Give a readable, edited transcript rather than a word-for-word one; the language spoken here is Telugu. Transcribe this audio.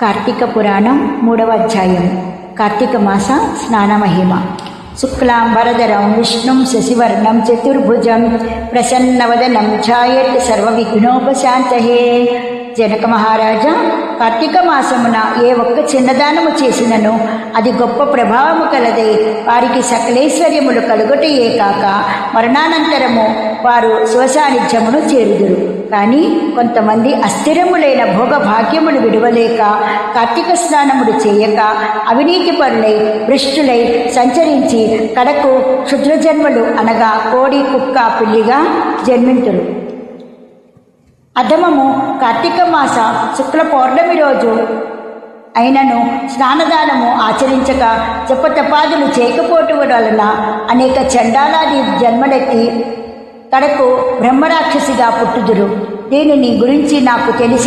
కార్తీక పురాణం 3వ అధ్యాయం. కార్తీక మాస స్నాన మహిమ. శుక్లాంబరధరం విష్ణుం శశివర్ణం చతుర్భుజం ప్రసన్నవదనం ఛాయత్ సర్వవిఘ్నోపశాంతయే. జనక మహారాజా, కార్తీక మాసమున ఏ ఒక్క చిన్నదానము చేసినను అది గొప్ప ప్రభావము కలదై వారికి సకలైశ్వర్యములు కలుగుటయే కాక మరణానంతరము వారు శివసాన్నిధ్యమును చేరుదురు. కానీ కొంతమంది అస్థిరములైన భోగ భాగ్యములు విడువలేక కార్తీక స్నానములు చేయక అవినీతి పరులై భ్రష్టులై సంచరించి కడకు క్షుద్రజన్మలు అనగా కోడి కుక్క పిల్లిగా జన్మింతురు. అధమము కార్తీక మాస శుక్ల పౌర్ణమి రోజు అయినను స్నానదానము ఆచరించక జపతపాదులు చేయకపోవటం వలన అనేక చండాలాది జన్మలెత్తి కడకు బ్రహ్మరాక్షసిగా పుట్టుదురు. దీనిని గురించి నాకు తెలిసి